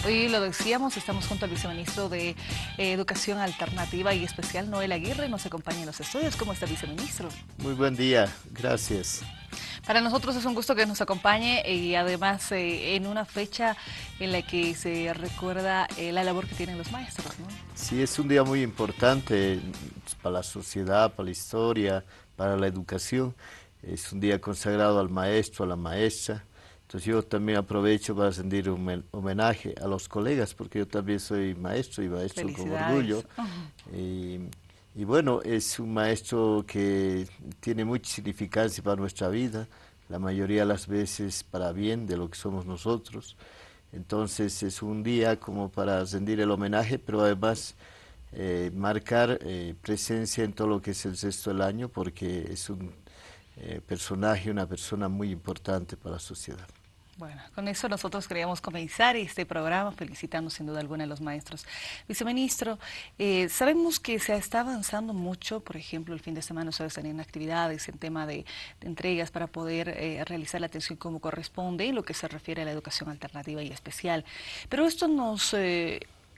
Hoy lo decíamos, estamos junto al viceministro de Educación Alternativa y Especial, Noel Aguirre, nos acompaña en los estudios. ¿Cómo está, viceministro? Muy buen día, gracias. Para nosotros es un gusto que nos acompañe y además en una fecha en la que se recuerda la labor que tienen los maestros, ¿no? Sí, es un día muy importante para la sociedad, para la historia, para la educación. Es un día consagrado al maestro, a la maestra. Entonces yo también aprovecho para rendir un homenaje a los colegas, porque yo también soy maestro y maestro con orgullo. Felicidades. Y, y bueno, es un maestro que tiene mucha significancia para nuestra vida, la mayoría de las veces para bien de lo que somos nosotros. Entonces es un día como para rendir el homenaje, pero además marcar presencia en todo lo que es el resto del año, porque es un personaje, una persona muy importante para la sociedad. Bueno, con eso nosotros queríamos comenzar este programa felicitando sin duda alguna a los maestros. Viceministro, sabemos que se está avanzando mucho, por ejemplo, el fin de semana ustedes tenían actividades en tema de entregas para poder realizar la atención como corresponde en lo que se refiere a la educación alternativa y especial. Pero esto nos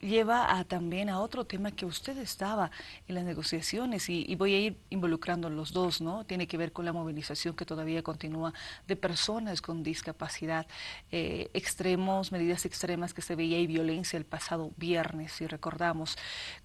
lleva también a otro tema que usted estaba en las negociaciones y voy a ir involucrando los dos, ¿no? Tiene que ver con la movilización que todavía continúa de personas con discapacidad, medidas extremas que se veía y violencia el pasado viernes, si recordamos.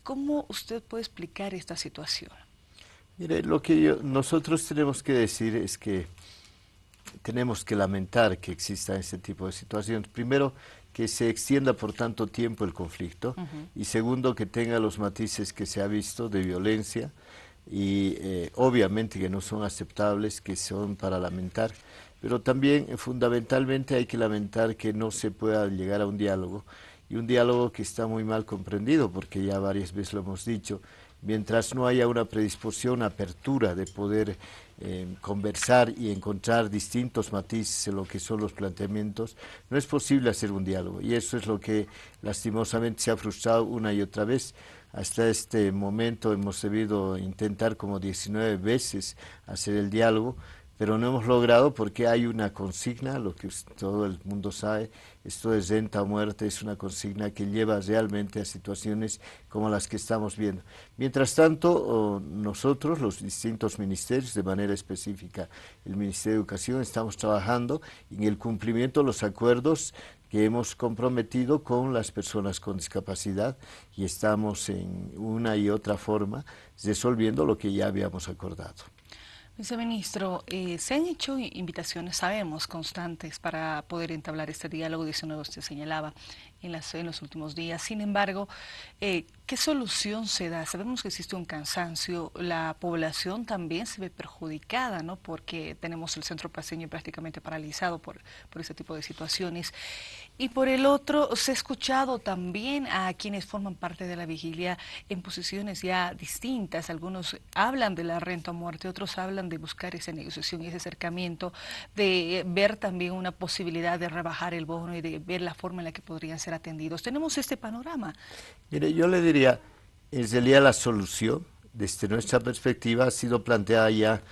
¿Cómo usted puede explicar esta situación? Mire, lo que nosotros tenemos que decir es que tenemos que lamentar que exista este tipo de situaciones. Primero, que se extienda por tanto tiempo el conflicto y segundo, que tenga los matices que se ha visto de violencia y obviamente que no son aceptables, que son para lamentar, pero también fundamentalmente hay que lamentar que no se pueda llegar a un diálogo y un diálogo que está muy mal comprendido porque ya varias veces lo hemos dicho. Mientras no haya una predisposición, apertura de poder conversar y encontrar distintos matices en lo que son los planteamientos, no es posible hacer un diálogo. Y eso es lo que lastimosamente se ha frustrado una y otra vez. Hasta este momento hemos debido intentar como 19 veces hacer el diálogo, pero no hemos logrado porque hay una consigna, lo que todo el mundo sabe, esto de renta o muerte es una consigna que lleva realmente a situaciones como las que estamos viendo. Mientras tanto, nosotros, los distintos ministerios, de manera específica el Ministerio de Educación, estamos trabajando en el cumplimiento de los acuerdos que hemos comprometido con las personas con discapacidad y estamos en una y otra forma resolviendo lo que ya habíamos acordado. Viceministro, se han hecho invitaciones, sabemos, constantes para poder entablar este diálogo, 19 usted señalaba en los últimos días. Sin embargo, ¿qué solución se da? Sabemos que existe un cansancio, la población también se ve perjudicada, ¿no? Porque tenemos el centro paceño prácticamente paralizado por ese tipo de situaciones. Y por el otro, se ha escuchado también a quienes forman parte de la vigilia en posiciones ya distintas. Algunos hablan de la renta o muerte, otros hablan de buscar esa negociación y ese acercamiento, de ver también una posibilidad de rebajar el bono y de ver la forma en la que podrían ser atendidos. Tenemos este panorama. Mire, yo le diría, en realidad la solución, desde nuestra perspectiva, ha sido planteada ya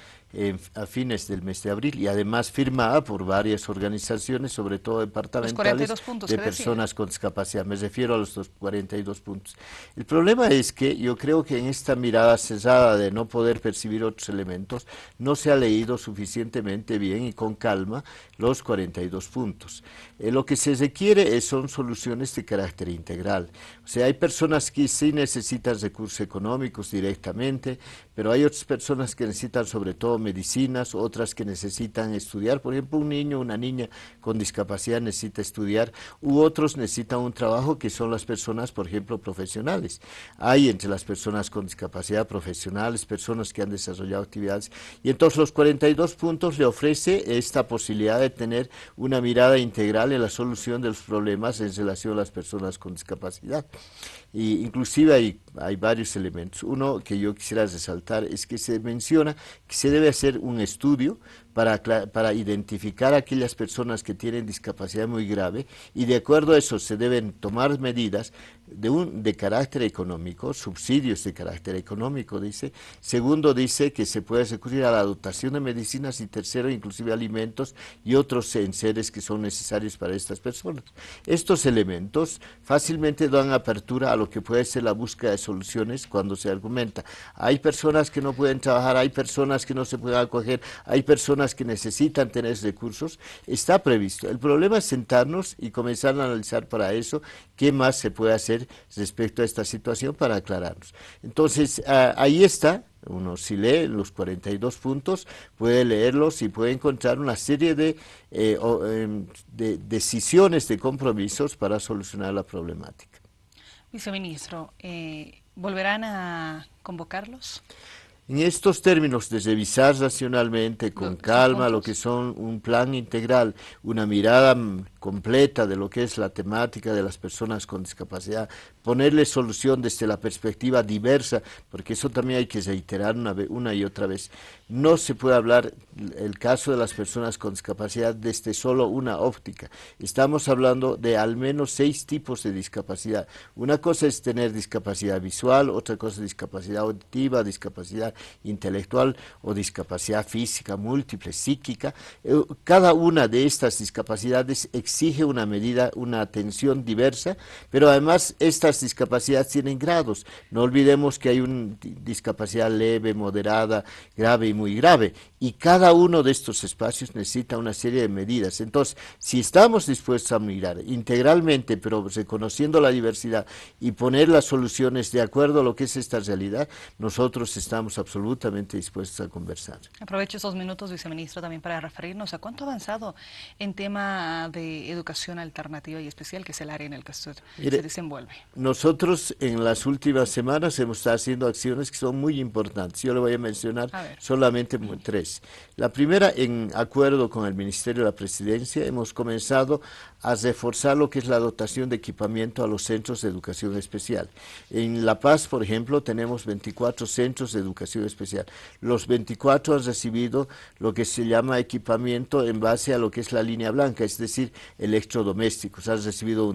a fines del mes de abril y además firmada por varias organizaciones, sobre todo Los departamentales, 42 puntos de que decía. personas con discapacidad. Me refiero a los 42 puntos. El problema es que yo creo que en esta mirada cesada de no poder percibir otros elementos, no se ha leído suficientemente bien y con calma los 42 puntos. Lo que se requiere son soluciones de carácter integral. O sea, hay personas que sí necesitan recursos económicos directamente, pero hay otras personas que necesitan sobre todo medicinas, otras que necesitan estudiar. Por ejemplo, un niño o una niña con discapacidad necesita estudiar, u otros necesitan un trabajo, que son las personas, por ejemplo, profesionales. Hay entre las personas con discapacidad profesionales, personas que han desarrollado actividades, y entonces los 42 puntos le ofrece esta posibilidad de tener una mirada integral en la solución de los problemas en relación a las personas con discapacidad. Y inclusive hay varios elementos. Uno que yo quisiera resaltar es que se menciona que se debe hacer un estudio para identificar a aquellas personas que tienen discapacidad muy grave, y de acuerdo a eso se deben tomar medidas de carácter económico, subsidios de carácter económico, dice. Segundo, dice que se puede recurrir a la dotación de medicinas, y tercero, inclusive alimentos y otros enseres que son necesarios para estas personas. Estos elementos fácilmente dan apertura a lo que puede ser la búsqueda de soluciones cuando se argumenta. Hay personas que no pueden trabajar, hay personas que no se pueden acoger, hay personas que necesitan tener recursos, está previsto. El problema es sentarnos y comenzar a analizar para eso qué más se puede hacer respecto a esta situación para aclararnos. Entonces, ahí está. Uno si lee los 42 puntos, puede leerlos y puede encontrar una serie de decisiones, de compromisos para solucionar la problemática. Viceministro, ¿volverán a convocarlos? En estos términos de revisar racionalmente, con calma, lo que son un plan integral, una mirada completa de lo que es la temática de las personas con discapacidad, ponerle solución desde la perspectiva diversa, porque eso también hay que reiterar una y otra vez. No se puede hablar el caso de las personas con discapacidad desde solo una óptica. Estamos hablando de al menos 6 tipos de discapacidad. Una cosa es tener discapacidad visual, otra cosa es discapacidad auditiva, discapacidad intelectual o discapacidad física, múltiple, psíquica. Cada una de estas discapacidades exige una medida, una atención diversa, pero además estas discapacidades tienen grados. No olvidemos que hay una discapacidad leve, moderada, grave y muy grave, y cada uno de estos espacios necesita una serie de medidas. Entonces, si estamos dispuestos a mirar integralmente, pero reconociendo la diversidad y poner las soluciones de acuerdo a lo que es esta realidad, nosotros estamos absolutamente dispuestos a conversar. Aprovecho esos minutos, viceministro, también para referirnos a cuánto ha avanzado en tema de educación alternativa y especial, que es el área en el que usted se desenvuelve. Nosotros en las últimas semanas hemos estado haciendo acciones que son muy importantes. Yo le voy a mencionar solamente 3. La primera, en acuerdo con el Ministerio de la Presidencia, hemos comenzado a reforzar lo que es la dotación de equipamiento a los centros de educación especial. En La Paz, por ejemplo, tenemos 24 centros de educación especial. Los 24 han recibido lo que se llama equipamiento en base a lo que es la línea blanca, es decir, electrodomésticos. Han recibido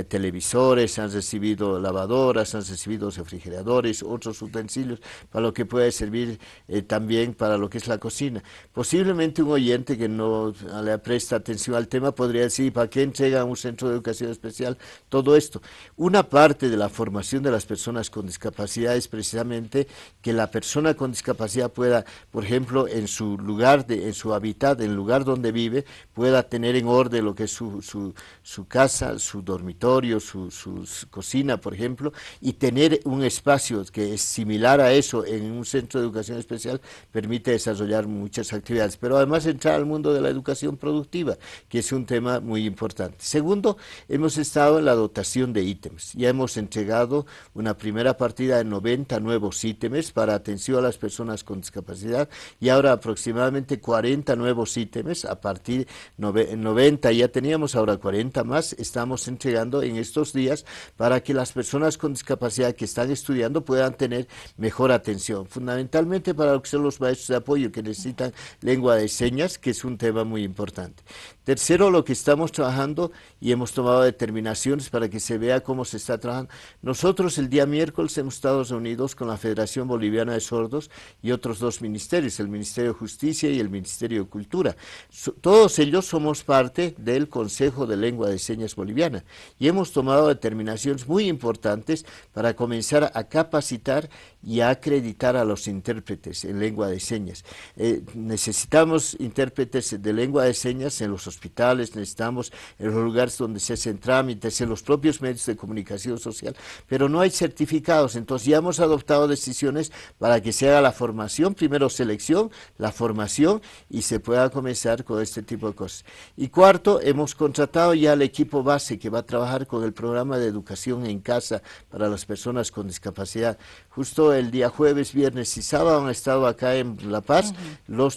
televisores, han recibido lavadoras, han recibido refrigeradores, otros utensilios para lo que puede servir también para lo que es la cocina. Posiblemente un oyente que no le presta atención al tema podría decir, ¿para qué entrega un centro de educación especial todo esto? Una parte de la formación de las personas con discapacidad es precisamente que la persona con discapacidad pueda, por ejemplo, en su lugar, en su hábitat, en el lugar donde vive, pueda tener en orden lo que es su casa, su dormitorio, su cocina, por ejemplo, y tener un espacio que es similar a eso en un centro de educación especial permite desarrollar muchas actividades, pero además entrar al mundo de la educación productiva, que es un tema muy importante. Segundo, hemos estado en la dotación de ítems. Ya hemos entregado una primera partida de 90 nuevos ítems para atención a las personas con discapacidad, y ahora aproximadamente 40 nuevos ítems, a partir de 90 ya teníamos, ahora 40 más, estamos entregando en estos días para que las personas con discapacidad que están estudiando puedan tener mejor atención, fundamentalmente para lo que son los maestros de apoyo que necesitan lengua de señas, que es un tema muy importante. Tercero, lo que estamos trabajando y hemos tomado determinaciones para que se vea cómo se está trabajando. Nosotros el día miércoles hemos estado reunidos con la Federación Boliviana de Sordos y otros 2 ministerios, el Ministerio de Justicia y el Ministerio de Cultura. Todos ellos somos parte del Consejo de Lengua de Señas Boliviana y hemos tomado determinaciones muy importantes para comenzar a capacitar y a acreditar a los intérpretes en lengua de señas. Necesitamos intérpretes de lengua de señas en los hospitales, necesitamos en los lugares donde se hacen trámites, en los propios medios de comunicación social, pero no hay certificados. Entonces ya hemos adoptado decisiones para que se haga la formación, primero selección, la formación, y se pueda comenzar con este tipo de cosas. Y cuarto, hemos contratado ya al equipo base que va a trabajar con el programa de educación en casa para las personas con discapacidad. Justo el día jueves, viernes y sábado han estado acá en La Paz,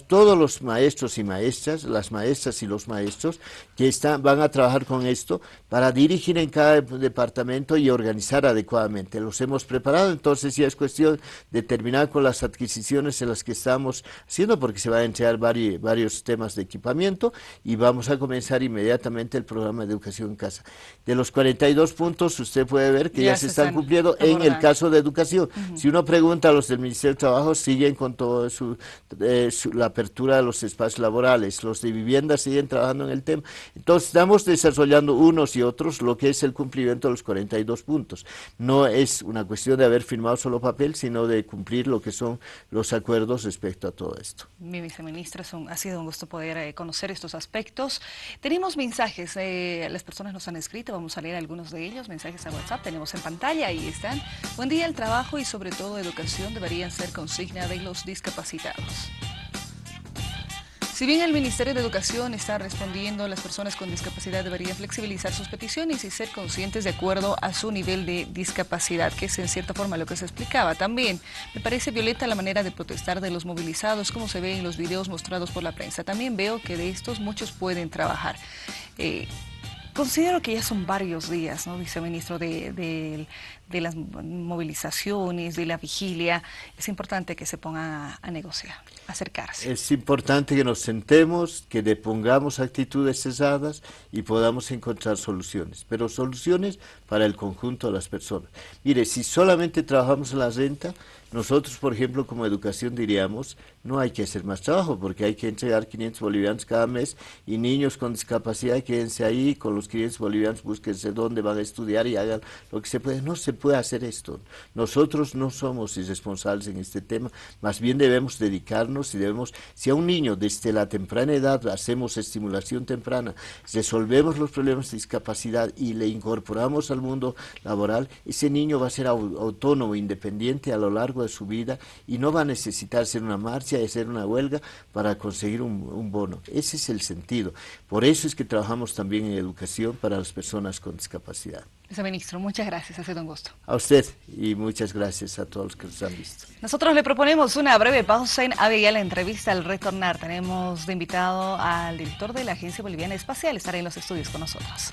todos los maestros y maestras, las maestras y los maestros que van a trabajar con esto para dirigir en cada departamento y organizar adecuadamente. Los hemos preparado, entonces ya es cuestión de terminar con las adquisiciones en las que estamos haciendo, porque se van a entregar varios temas de equipamiento y vamos a comenzar inmediatamente el programa de educación en casa. De los 42 puntos, usted puede ver que ya se están cumpliendo en el caso de educación. Si uno pregunta a los del Ministerio de Trabajo, siguen con todo la apertura de los espacios laborales, los de vivienda siguen trabajando en el tema. Entonces, estamos desarrollando unos y otros lo que es el cumplimiento de los 42 puntos. No es una cuestión de haber firmado solo papel, sino de cumplir lo que son los acuerdos respecto a todo esto. Mi viceministra, ha sido un gusto poder conocer estos aspectos. Tenemos mensajes, las personas nos han escrito, vamos a leer algunos de ellos, mensajes a WhatsApp, tenemos en pantalla, ahí están. Buen día, el trabajo y sobre todo educación deberían ser consigna de los discapacitados. Si bien el Ministerio de Educación está respondiendo, las personas con discapacidad deberían flexibilizar sus peticiones y ser conscientes de acuerdo a su nivel de discapacidad, que es en cierta forma lo que se explicaba. También me parece violenta la manera de protestar de los movilizados, como se ve en los videos mostrados por la prensa. También veo que de estos muchos pueden trabajar. Considero que ya son varios días, ¿no, viceministro, de las movilizaciones, de la vigilia. Es importante que se pongan a negociar, a acercarse. Es importante que nos sentemos, que depongamos actitudes cesadas y podamos encontrar soluciones, pero soluciones para el conjunto de las personas. Mire, si solamente trabajamos en la renta, nosotros, por ejemplo, como educación diríamos, no hay que hacer más trabajo porque hay que entregar 500 bolivianos cada mes y niños con discapacidad quédense ahí, con los 500 bolivianos búsquense dónde van a estudiar y hagan lo que se puede. No se puede hacer esto. Nosotros no somos irresponsables en este tema, más bien debemos dedicarnos y si a un niño desde la temprana edad hacemos estimulación temprana, resolvemos los problemas de discapacidad y le incorporamos al mundo laboral, ese niño va a ser autónomo, independiente a lo largo de su vida y no va a necesitar hacer una marcha y hacer una huelga para conseguir un bono. Ese es el sentido. Por eso es que trabajamos también en educación para las personas con discapacidad. Viceministro, muchas gracias, ha sido un gusto. A usted y muchas gracias a todos los que nos han visto. Nosotros le proponemos una breve pausa en AVE la entrevista. Al retornar tenemos de invitado al director de la Agencia Boliviana Espacial, estará en los estudios con nosotros.